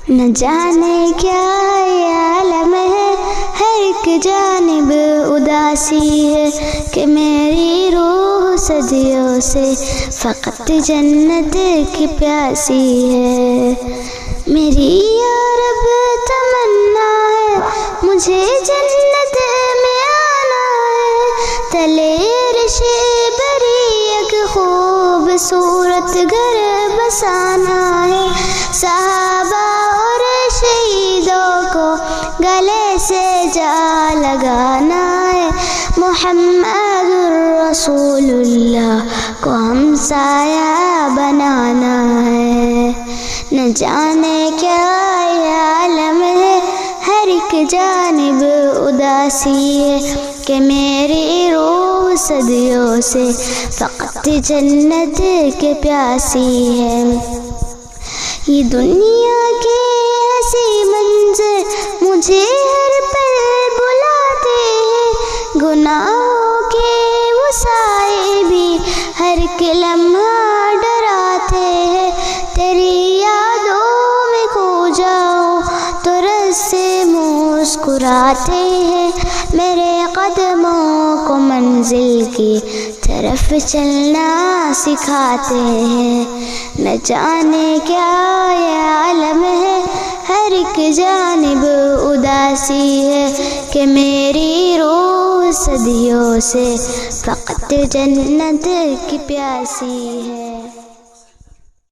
نہ جانے کیا یہ عالم ہے، ہر ایک جانب اداسی ہے کہ میری روح صدیوں سے فقط جنت کی پیاسی ہے۔ میری یا رب تمنا ہے مجھے جنت میں آنا ہے، تلے عرش بریک خوبصورت گھر بسانا ہے، صحابہ اور شہیدوں کو گلے سے جا لگانا ہے، محمد رسول اللہ کو ہم سایہ بنانا ہے۔ نہ جانے کیا یہ عالم ہے، ہر ایک جانب اداسی ہے کہ میری روح صدیوں سے فقط جنت کے پیاسی ہے۔ یہ دنیا کے ہنسی منظر مجھے ہر پل بلاتے ہیں، گناہوں کے وہ سائے بھی ہر ایک لمحہ ڈراتے ہیں، تیری یادوں میں کھو جاؤ تو راستے مسکراتے ہیں، میرے قدموں کو منزل کی طرف چلنا سکھاتے ہیں۔ نہ جانے کیا یہ عالم ہے، ہر ایک جانب اداسی ہے کہ میری روح صدیوں سے فقط جنت کی پیاسی ہے۔